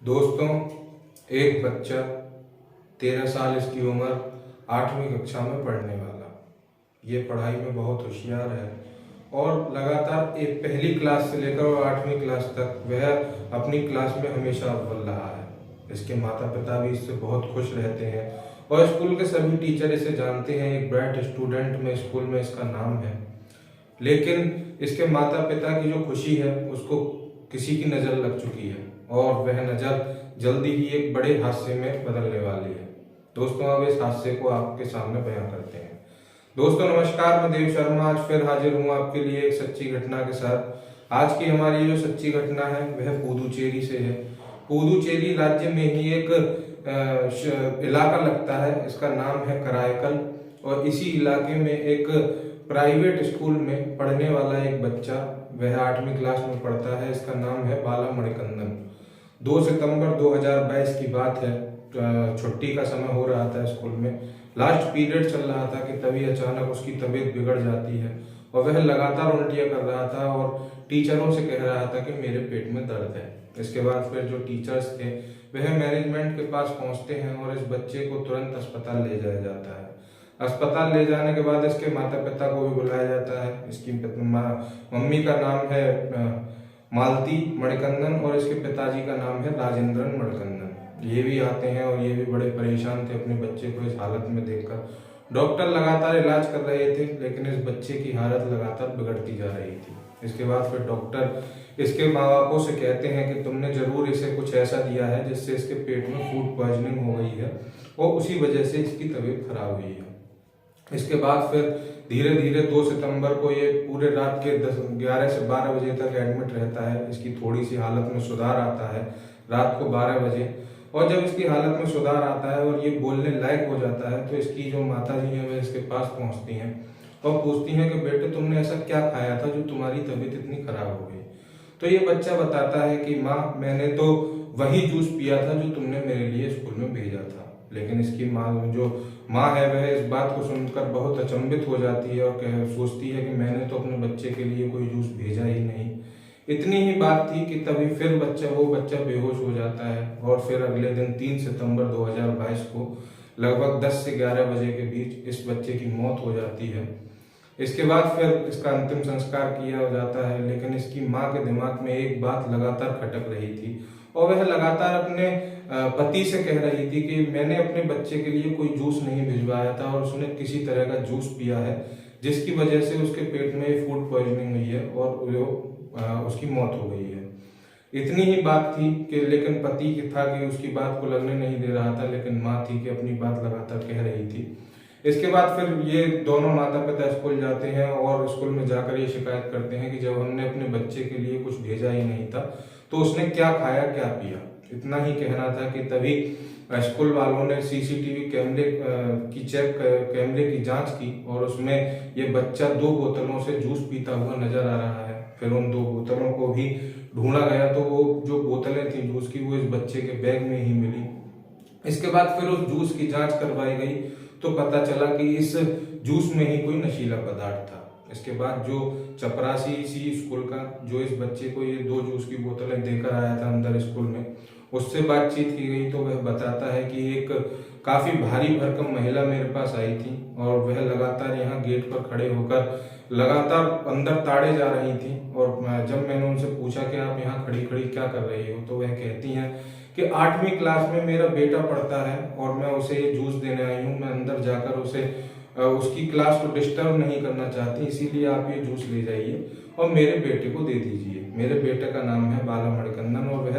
दोस्तों, एक बच्चा 13 साल इसकी उम्र 8वीं कक्षा में पढ़ने वाला। ये पढ़ाई में बहुत होशियार है और लगातार एक पहली क्लास से लेकर और 8वीं क्लास तक वह अपनी क्लास में हमेशा अव्वल रहा है। इसके माता पिता भी इससे बहुत खुश रहते हैं और स्कूल के सभी टीचर इसे जानते हैं। एक ब्राइट स्टूडेंट में स्कूल में इसका नाम है। लेकिन इसके माता पिता की जो खुशी है उसको किसी की नज़र लग चुकी है और वह नज़र जल्दी ही एक बड़े हादसे में बदलने वाली है। दोस्तों, अब इस हादसे को आपके सामने बयां करते हैं। दोस्तों नमस्कार, मैं देव शर्मा आज फिर हाजिर हूँ आपके लिए एक सच्ची घटना के साथ। आज की हमारी जो सच्ची घटना है वह पुदुचेरी से है। पुदुचेरी राज्य में ही एक इलाका लगता है, इसका नाम है कराईकल। और इसी इलाके में एक प्राइवेट स्कूल में पढ़ने वाला एक बच्चा, वह 8वीं क्लास में पढ़ता है। इसका नाम है बाला मणिकंदन। 2 सितंबर 2022 की बात है। छुट्टी का समय हो रहा था स्कूल में, लास्ट पीरियड चल रहा था कि तभी अचानक उसकी तबीयत बिगड़ जाती है और वह लगातार उल्टियाँ कर रहा था और टीचरों से कह रहा था कि मेरे पेट में दर्द है। इसके बाद फिर जो टीचर्स थे वह मैनेजमेंट के पास पहुंचते हैं और इस बच्चे को तुरंत अस्पताल ले जाया जाता है। अस्पताल ले जाने के बाद इसके माता पिता को भी बुलाया जाता है। इसकी मम्मी का नाम है मालती मणिकंदन और इसके पिताजी का नाम है राजेंद्रन मणिकंदन। ये भी आते हैं और ये भी बड़े परेशान थे अपने बच्चे को इस हालत में देखकर। डॉक्टर लगातार इलाज कर रहे थे लेकिन इस बच्चे की हालत लगातार बिगड़ती जा रही थी। इसके बाद फिर डॉक्टर इसके माँ बापों से कहते हैं कि तुमने जरूर इसे कुछ ऐसा दिया है जिससे इसके पेट में फूड पॉइजनिंग हो गई है और उसी वजह से इसकी तबीयत खराब हुई है। इसके बाद फिर धीरे धीरे 2 सितंबर को ये पूरे रात के 11 से 12 बजे तक एडमिट रहता है। इसकी थोड़ी सी हालत में सुधार आता है रात को 12 बजे, और जब इसकी हालत में सुधार आता है और ये बोलने लायक हो जाता है तो इसकी जो माता जी हैं वह इसके पास पहुंचती हैं और पूछती हैं कि बेटे तुमने ऐसा क्या खाया था जो तुम्हारी तबीयत इतनी खराब हो गई। तो ये बच्चा बताता है कि माँ, मैंने तो वही जूस पिया था जो तुमने मेरे लिए स्कूल में भेजा था। लेकिन इसकी जो माँ है वह इस बात को सुनकर बहुत अचंभित हो जाती है और सोचती है कि मैंने तो अपने बच्चे के लिए कोई जूस भेजा ही नहीं। इतनी ही बात थी कि तभी फिर वो बच्चा बेहोश हो जाता है और फिर अगले दिन 3 सितंबर 2022 को लगभग 10 से 11 बजे के बीच इस बच्चे की मौत हो जाती है। इसके बाद फिर इसका अंतिम संस्कार किया जाता है। लेकिन इसकी माँ के दिमाग में एक बात लगातार खटक रही थी और वह लगातार अपने पति से कह रही थी कि मैंने अपने बच्चे के लिए कोई जूस नहीं भिजवाया था और उसने किसी तरह का जूस पिया है जिसकी वजह से उसके पेट में फूड पॉइजनिंग हुई है और उसकी मौत हो गई है। इतनी ही बात थी कि लेकिन पति की था कि उसकी बात को लगने नहीं दे रहा था, लेकिन माँ थी कि अपनी बात लगातार कह रही थी। इसके बाद फिर ये दोनों माता पिता स्कूल जाते हैं और स्कूल में जाकर ये शिकायत करते हैं कि जब हमने अपने बच्चे के लिए कुछ भेजा ही नहीं था तो उसने क्या खाया क्या पिया। इतना ही कहना था कि तभी स्कूल वालों ने सीसीटीवी कैमरे की जांच की और उसमें ये बच्चा 2 बोतलों से जूस पीता हुआ नजर आ रहा है। फिर उन 2 बोतलों को भी ढूंढा गया तो वो जो बोतलें थी जूस की वो इस बच्चे के बैग में ही मिली। इसके बाद फिर उस जूस की जांच करवाई गई तो पता चला कि इस जूस में ही कोई नशीला पदार्थ था। इसके बाद जो चपरासी इसी स्कूल का जो इस बच्चे को ये 2 जूस की बोतलें देकर आया था अंदर स्कूल में, उससे बातचीत की गई तो वह बताता है कि एक काफी भारी भरकम महिला मेरे पास आई थी और वह लगातार यहाँ गेट पर खड़े होकर लगातार अंदर ताड़े जा रही थी। और जब मैंने उनसे पूछा कि आप यहाँ खड़ी खड़ी क्या कर रही हो तो वह कहती हैं कि 8वीं क्लास में मेरा बेटा पढ़ता है और मैं उसे ये जूस देने आई हूँ। मैं अंदर जाकर उसकी क्लास को डिस्टर्ब नहीं करना चाहती, इसीलिए आप ये जूस ले जाइए और मेरे बेटे को दे दीजिए। मेरे बेटे का नाम है बाला मणिकंदन और वह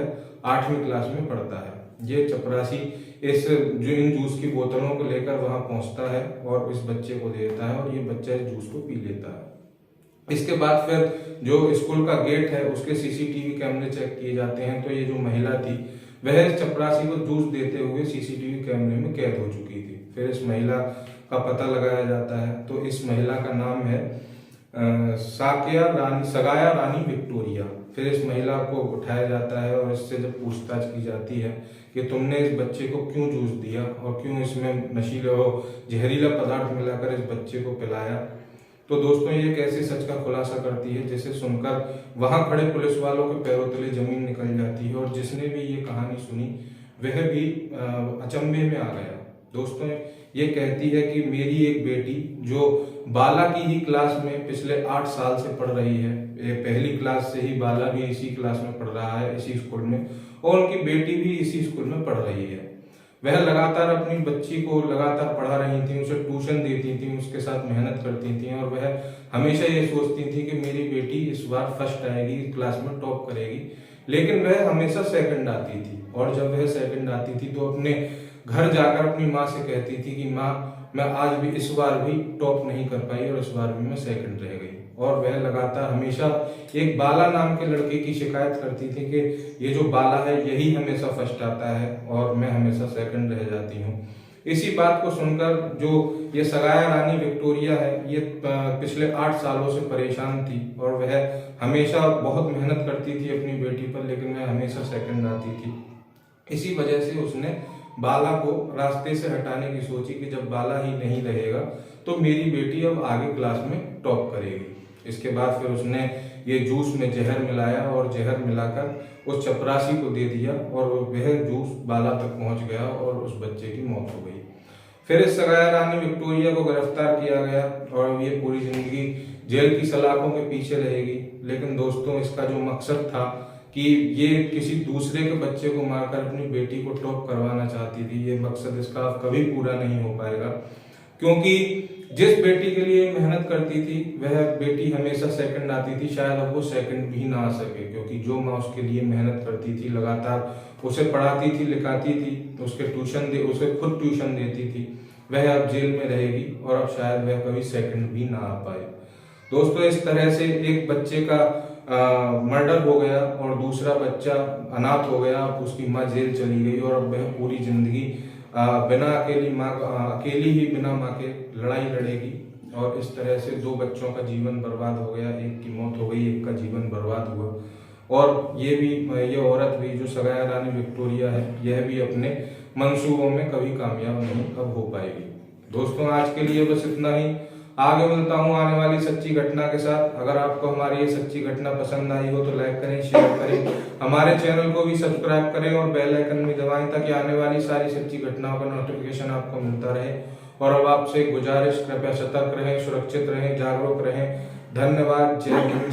8वीं क्लास में पढ़ता है। ये चपरासी इन जूस की बोतलों को लेकर वहां पहुंचता है और इस बच्चे को देता है और ये बच्चा इस जूस को पी लेता है। इसके बाद फिर जो स्कूल का गेट है उसके सीसीटीवी कैमरे चेक किए जाते हैं तो ये जो महिला थी वह इस चपरासी को जूस देते हुए सीसीटीवी कैमरे में कैद हो चुकी थी। फिर इस महिला का पता लगाया जाता है तो इस महिला का नाम है सगाया रानी विक्टोरिया। फिर इस महिला को उठाया जाता है और इससे जब पूछताछ की जाती है कि तुमने इस बच्चे को क्यों जूस दिया और क्यों इसमें नशीला जहरीला पदार्थ मिलाकर इस बच्चे को पिलाया, तो दोस्तों ये एक ऐसे सच का खुलासा करती है जिसे सुनकर वहां खड़े पुलिस वालों के पैरों तले जमीन निकल जाती है और जिसने भी ये कहानी कहानी सुनी वह भी अचंभे में आ गया। दोस्तों, ये कहती है कि मेरी एक बेटी जो बाला की ही क्लास में पिछले 8 साल से पढ़ रही है, ये पहली क्लास से ही बाला भी इसी क्लास में पढ़ रहा है, इसी स्कूल में, और उनकी बेटी भी इसी स्कूल में पढ़ रही है। वह लगातार अपनी बच्ची को लगातार पढ़ा रही थी, उसे ट्यूशन देती थी, उसके साथ मेहनत करती थी, और वह हमेशा ये सोचती थी कि मेरी बेटी इस बार फर्स्ट आएगी, क्लास में टॉप करेगी। लेकिन वह हमेशा सेकंड आती थी, और जब वह सेकंड आती थी तो अपने घर जाकर अपनी माँ से कहती थी कि माँ, मैं आज भी इस बार भी टॉप नहीं कर पाई और इस बार भी मैं सेकंड रह गई। और वह लगातार हमेशा एक बाला नाम के लड़के की शिकायत करती थी कि ये जो बाला है यही हमेशा फर्स्ट आता है और मैं हमेशा सेकंड रह जाती हूँ। इसी बात को सुनकर जो ये सगाया रानी विक्टोरिया है, ये पिछले 8 सालों से परेशान थी, और वह हमेशा बहुत मेहनत करती थी अपनी बेटी पर, लेकिन वह हमेशा सेकंड आती थी। इसी वजह से उसने बाला को रास्ते से हटाने की सोची कि जब बाला ही नहीं रहेगा तो मेरी बेटी अब आगे क्लास में टॉप करेगी। इसके बाद फिर उसने ये जूस में जहर मिलाया और जहर मिलाकर उस चपरासी को दे दिया, और वह जूस बाला तक पहुंच गया और उस बच्चे की मौत हो गई। फिर इस सगाया रानी विक्टोरिया को गिरफ्तार किया गया और ये पूरी जिंदगी जेल की सलाखों के पीछे रहेगी। लेकिन दोस्तों, इसका जो मकसद था कि ये किसी दूसरे के बच्चे को मारकर अपनी बेटी को टॉप करवाना चाहती थी, ये मकसद इसका कभी पूरा नहीं हो पाएगा, क्योंकि जिस बेटी के लिए मेहनत करती थी वह बेटी हमेशा सेकंड आती थी। शायद अब वो सेकंड भी ना आ सके, क्योंकि जो माँ उसके लिए मेहनत करती थी, लगातार उसे पढ़ाती थी, लिखाती थी, उसे खुद ट्यूशन देती थी, वह अब जेल में रहेगी और अब शायद वह कभी सेकंड भी ना आ पाए। दोस्तों, इस तरह से एक बच्चे का मर्डर हो गया और दूसरा बच्चा अनाथ हो गया, उसकी माँ जेल चली गई, और अब वह पूरी जिंदगी अकेली ही बिना माँ के लड़ाई लड़ेगी। और इस तरह से 2 बच्चों का जीवन बर्बाद हो गया, एक की मौत हो गई, एक का जीवन बर्बाद हुआ। और ये औरत भी जो सगाया रानी विक्टोरिया है, यह भी अपने मंसूबों में कभी कामयाब नहीं अब हो पाएगी। दोस्तों, आज के लिए बस इतना ही। आगे मिलता हूँ आने वाली सच्ची घटना के साथ। अगर आपको हमारी ये सच्ची घटना पसंद आई हो तो लाइक करें, शेयर करें, हमारे चैनल को भी सब्सक्राइब करें और बेल आइकन भी दबाएं, ताकि आने वाली सारी सच्ची घटनाओं का नोटिफिकेशन आपको मिलता रहे। और अब आपसे गुजारिश, कृपया सतर्क रहें, सुरक्षित रहें, जागरूक रहें। धन्यवाद। जय हिंद।